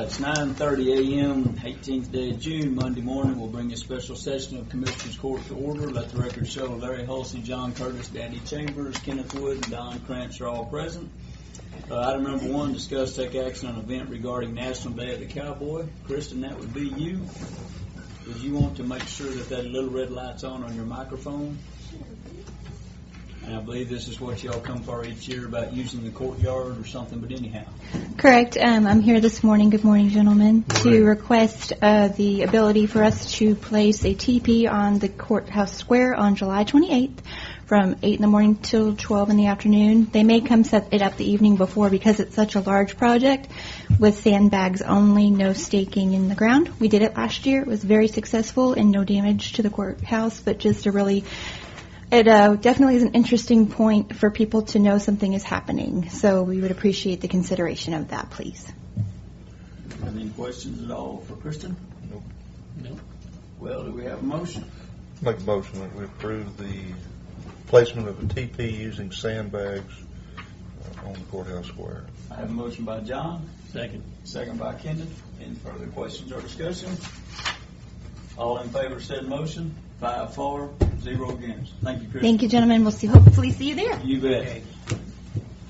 right, it's 9:30 a.m., 18th day of June, Monday morning. We'll bring a special session of Commissioners Court to order. Let the record show Larry Hulsey, John Curtis, Danny Chambers, Kenneth Wood, and Don Krantz are all present. Item number 1, discuss, take action on an event regarding National Day of the Cowboy. Kristen, that would be you. Would you want to make sure that little red light's on your microphone? And I believe this is what y'all come for each year about using the courtyard or something, but anyhow. Correct. I'm here this morning, good morning, gentlemen, to request the ability for us to place a teepee on the courthouse square on July 28th from 8 in the morning till 12 in the afternoon. They may come set it up the evening before because it's such a large project with sandbags only, no staking in the ground. We did it last year. It was very successful and no damage to the courthouse, but just a really... It definitely is an interesting point for people to know something is happening. So we would appreciate the consideration of that, please. Have any questions at all for Kristen? Nope. Nope. Well, do we have a motion? Make a motion that we approve the placement of a TP using sandbags on the courthouse square. I have a motion by John. Second by Kenneth. Any further questions or discussion? All in favor said motion. 5 for, 0 against. Thank you, Chris. Thank you, gentlemen. We'll hopefully see you there. You bet.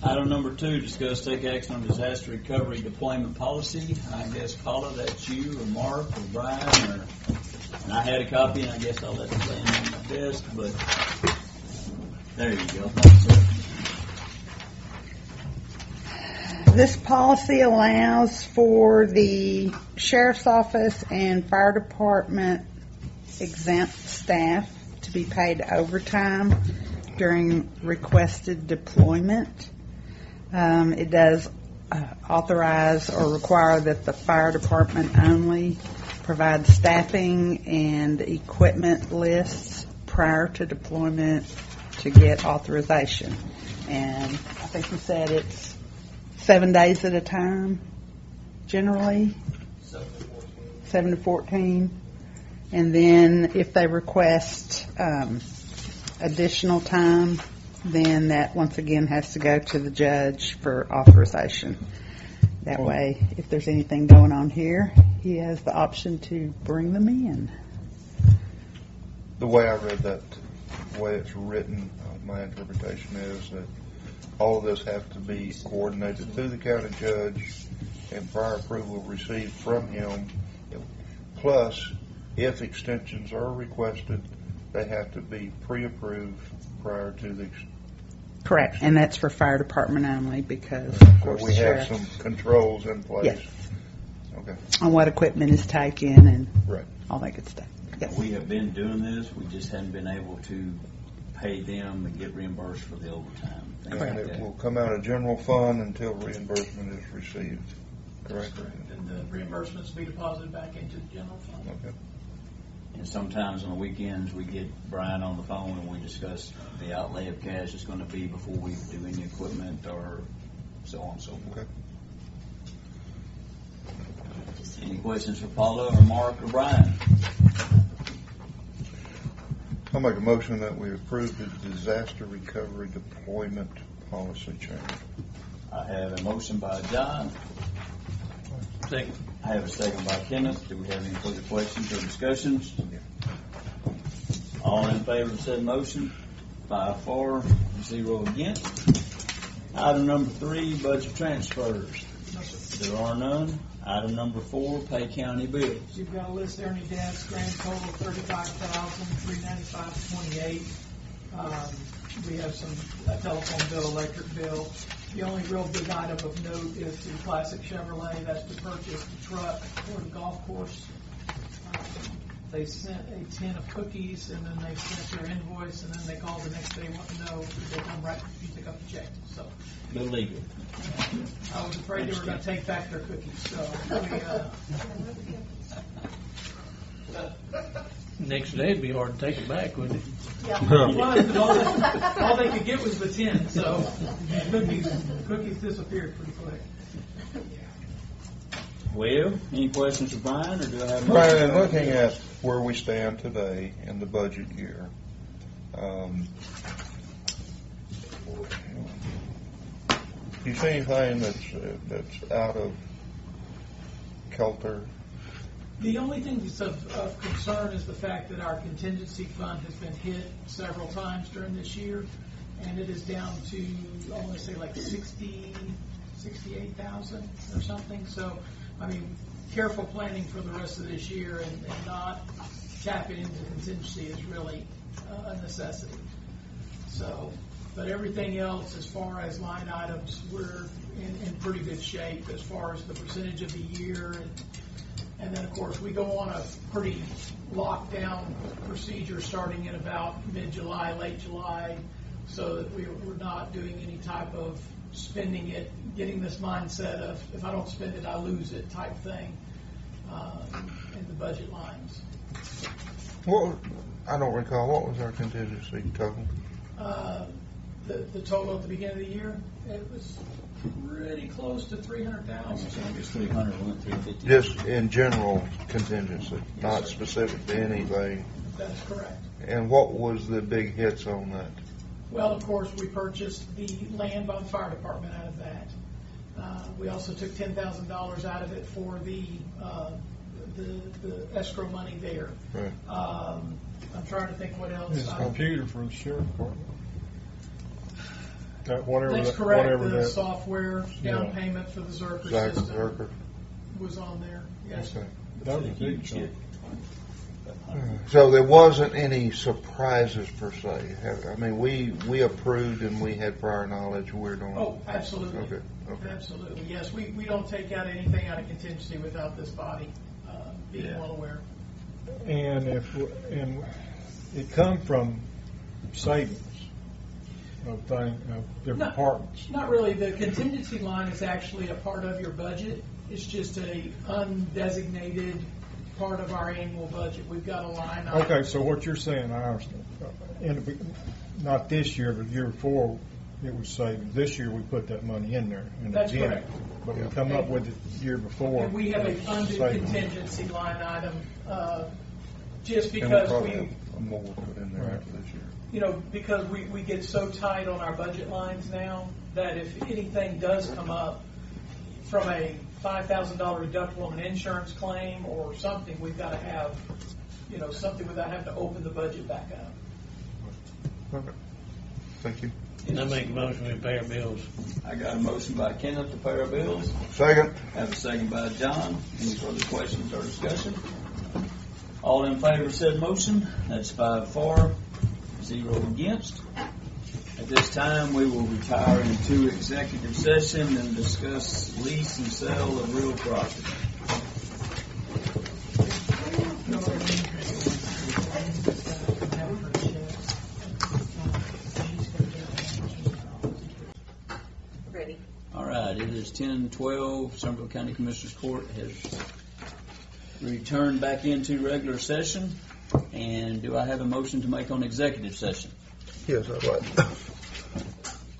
Item number 2, discuss, take action on disaster recovery deployment policy. I guess, Paula, that's you or Mark or Brian. And I had a copy, and I guess I'll let it lay on my desk, but there you go. Thanks, sir. This policy allows for the Sheriff's Office and Fire Department exempt staff to be paid overtime during requested deployment. It does authorize or require that the Fire Department only provide staffing and equipment lists prior to deployment to get authorization. And I think you said it's 7 days at a time, generally? 7 to 14. And then if they request additional time, then that once again has to go to the judge for authorization. That way, if there's anything going on here, he has the option to bring them in. The way I read that, the way it's written, my interpretation is that all of this has to be coordinated through the county judge and prior approval received from him. Plus, if extensions are requested, they have to be pre-approved prior to the Correct, and that's for Fire Department only because, of course, we have some controls in place. Yes. Okay. On what equipment is taken and Right. all that good stuff. Yes. We have been doing this. We just hadn't been able to pay them and get reimbursed for the overtime. And it will come out of general fund until reimbursement is received. Correct? And the reimbursements be deposited back into the general fund. Okay. And sometimes on the weekends we get Brian on the phone and we discuss the outlay of cash it's going to be before we do any equipment or so on and so forth. Okay. Any questions for Paula or Mark or Brian? I'll make a motion that we approve the disaster recovery deployment policy change. I have a motion by John. Second. I have a second by Kenneth. Do we have any further questions or discussions? All in favor of said motion? 5 for, 0 against. Item number 3, budget transfers. There are none. Item number 4, pay county bills. You've got a list there on your desk, grand total $35,395.28. We have some telephone bill, electric bill. The only real big item of note is the Classic Chevrolet. That's to purchase the truck for the golf course. They sent a tin of cookies, and then they sent their invoice, and then they called the next day, want to know if they come right if you pick up the check. So Illegal. I was afraid they were going to take back their cookies. So Next day it'd be hard to take it back, wouldn't it? all they could get was the tin, so cookies disappeared pretty quick. Well, any questions for Brian, or do I have a Brian, motion? looking at where we stand today in the budget year, do you see anything that's out of Kelter? The only thing that's of concern is the fact that our contingency fund has been hit several times during this year, and it is down to, I want to say like 68,000 or something. So, I mean, careful planning for the rest of this year and not tapping into contingency is really a necessity. So, but everything else, as far as line items, we're in pretty good shape as far as the percentage of the year. And then, of course, we go on a pretty lockdown procedure starting in about mid-July, late July, so that we're not doing any type of spending it, getting this mindset of if I don't spend it, I lose it type thing in the budget lines. Well, I don't recall. What was our contingency total? The total at the beginning of the year, it was pretty close to 300,000. It's 300, we went 350. Just in general contingency, not specific to anything. That's correct. And what was the big hits on that? Well, of course, we purchased the land by the fire department out of that. We also took $10,000 out of it for the escrow money there. Right. I'm trying to think what else. It's a computer for the sheriff department. Whatever That's that, correct. whatever The that. software down Yeah. payment for the Zerker Zach system Zerker. was on there. Yes. Okay. That was a big chunk. So there wasn't any surprises per se. I mean, we approved and we had prior knowledge we're doing. Oh, absolutely. Okay. Absolutely. Yes, we don't take out anything out of contingency without this body being well aware. And it come from savings of different departments. Not really. The contingency line is actually a part of your budget. It's just a undesignated part of our annual budget. We've got a line item. Okay, so what you're saying, I understand. Not this year, but the year before, it was savings. This year, we put that money in there. And That's again, correct. But we come up with it the year before. And we have a funded savings. contingency line item just And we'll because probably have more put in there Right. after this year. because we get so tight on our budget lines now that if anything does come up from a $5,000 deductible on an insurance claim or something, we've got to have, something without having to open the budget back up. Okay. Thank you. I make a motion we pay our bills. I got a motion by Kenneth to pay our bills. Second. Have a second by John. Any further questions or discussion? All in favor of said motion? That's 5 for, 0 against. At this time, we will retire into executive session and discuss lease and sale of real property. Ready. All right, it is 10:12. Somervell County Commissioners Court has returned back into regular session. And do I have a motion to make on executive session? Yes, I'd like.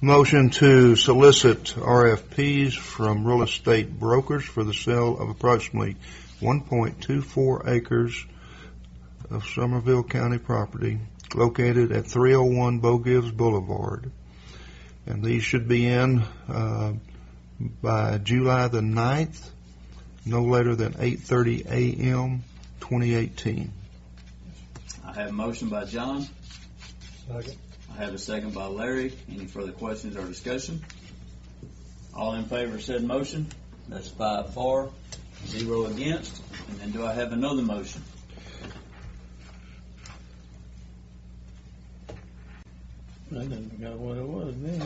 Motion to solicit RFPs from real estate brokers for the sale of approximately 1.24 acres of Somervell County property located at 301 Bo Gibbs Boulevard. And these should be in by July the 9th, no later than 8:30 a.m. 2018. I have a motion by John. Second. I have a second by Larry. Any further questions or discussion? All in favor of said motion? That's 5 for, 0 against. And then do I have another motion? I didn't forget what it was then.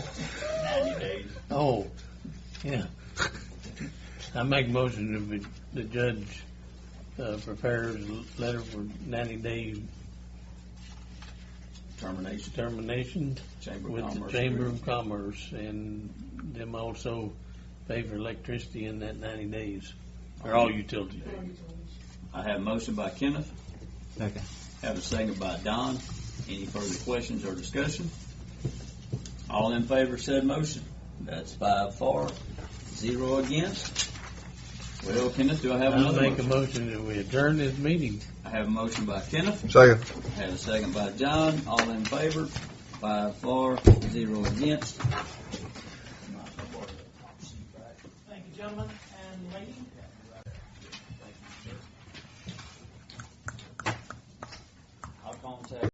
90 days. Oh, yeah. I make a motion that the judge prepares a letter for 90 days termination Chamber of with Commerce. the Chamber of Commerce, and them also pay for electricity in that 90 days, or all utilities. I have a motion by Kenneth. Second. Have a second by Don. Any further questions or discussion? All in favor of said motion? That's 5 for, 0 against. Well, Kenneth, do I have I'll another make a motion? motion that we adjourn this meeting. I have a motion by Kenneth. Second. I have a second by John. All in favor? 5 for, 0 against. Thank you, gentlemen and ladies.